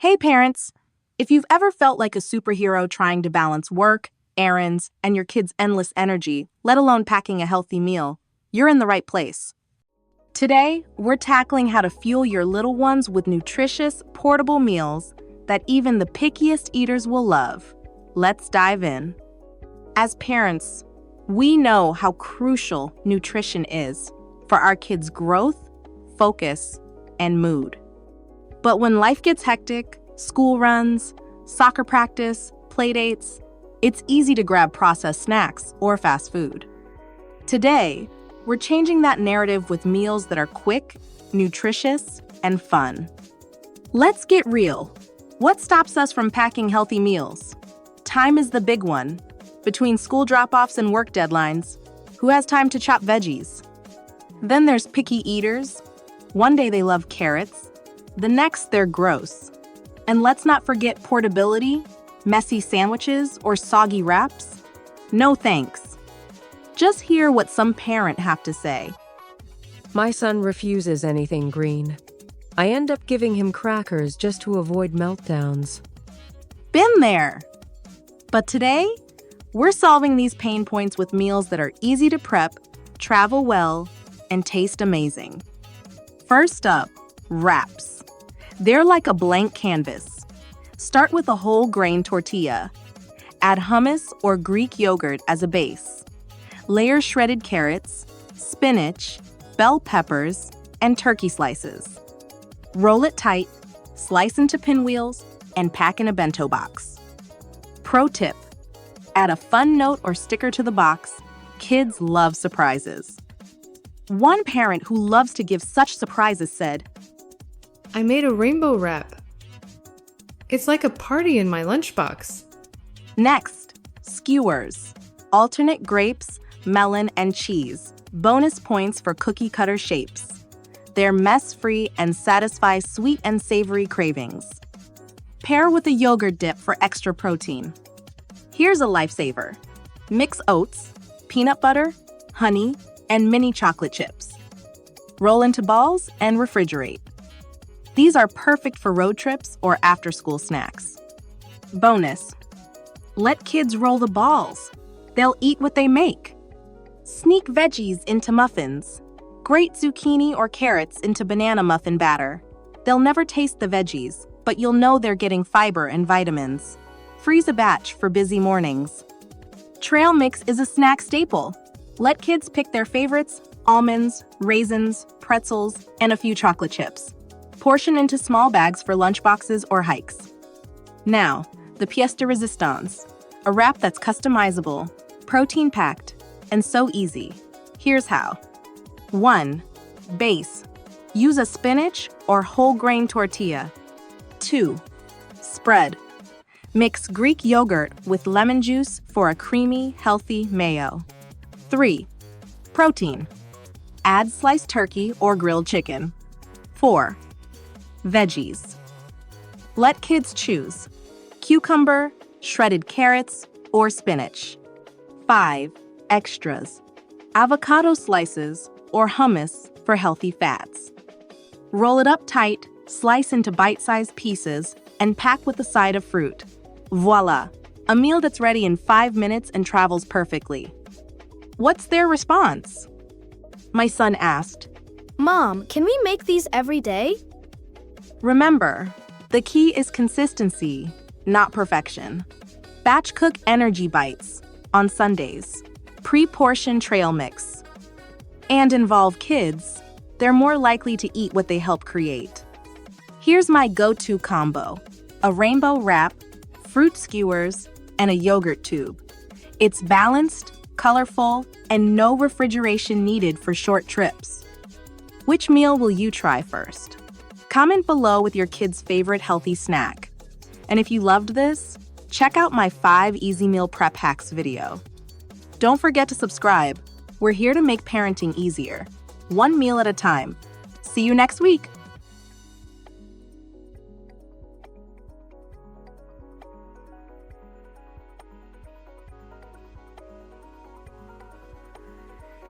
Hey parents! If you've ever felt like a superhero trying to balance work, errands, and your kids' endless energy, let alone packing a healthy meal, you're in the right place. Today, we're tackling how to fuel your little ones with nutritious, portable meals that even the pickiest eaters will love. Let's dive in. As parents, we know how crucial nutrition is for our kids' growth, focus, and mood. But when life gets hectic, school runs, soccer practice, playdates, it's easy to grab processed snacks or fast food. Today, we're changing that narrative with meals that are quick, nutritious, and fun. Let's get real. What stops us from packing healthy meals? Time is the big one. Between school drop-offs and work deadlines, who has time to chop veggies? Then there's picky eaters. One day they love carrots, the next they're gross. And let's not forget portability, messy sandwiches, or soggy wraps. No thanks. Just hear what some parent have to say. My son refuses anything green. I end up giving him crackers just to avoid meltdowns. Been there! But today, we're solving these pain points with meals that are easy to prep, travel well, and taste amazing. First up, wraps. They're like a blank canvas. Start with a whole grain tortilla. Add hummus or Greek yogurt as a base. Layer shredded carrots, spinach, bell peppers, and turkey slices. Roll it tight, slice into pinwheels, and pack in a bento box. Pro tip: add a fun note or sticker to the box. Kids love surprises. One parent who loves to give such surprises said, I made a rainbow wrap. It's like a party in my lunchbox. Next, skewers. Alternate grapes, melon, and cheese. Bonus points for cookie cutter shapes. They're mess-free and satisfy sweet and savory cravings. Pair with a yogurt dip for extra protein. Here's a lifesaver. Mix oats, peanut butter, honey, and mini chocolate chips. Roll into balls and refrigerate. These are perfect for road trips or after-school snacks. Bonus: let kids roll the balls. They'll eat what they make. Sneak veggies into muffins. Grate zucchini or carrots into banana muffin batter. They'll never taste the veggies, but you'll know they're getting fiber and vitamins. Freeze a batch for busy mornings. Trail mix is a snack staple. Let kids pick their favorites: almonds, raisins, pretzels, and a few chocolate chips. Portion into small bags for lunchboxes or hikes. Now, the pièce de résistance, a wrap that's customizable, protein-packed, and so easy. Here's how. 1. Base. Use a spinach or whole grain tortilla. 2. Spread. Mix Greek yogurt with lemon juice for a creamy, healthy mayo. 3. Protein. Add sliced turkey or grilled chicken. 4. Veggies. Let kids choose: cucumber, shredded carrots, or spinach. 5. Extras. Avocado slices or hummus for healthy fats. Roll it up tight, slice into bite-sized pieces, and pack with a side of fruit. Voila! A meal that's ready in 5 minutes and travels perfectly. What's their response? My son asked, Mom, can we make these every day? Remember, the key is consistency, not perfection. Batch cook energy bites on Sundays. Pre-portion trail mix. And involve kids. They're more likely to eat what they help create. Here's my go-to combo: a rainbow wrap, fruit skewers, and a yogurt tube. It's balanced, colorful, and no refrigeration needed for short trips. Which meal will you try first? Comment below with your kid's favorite healthy snack. And if you loved this, check out my 5 easy meal prep hacks video. Don't forget to subscribe. We're here to make parenting easier, one meal at a time. See you next week.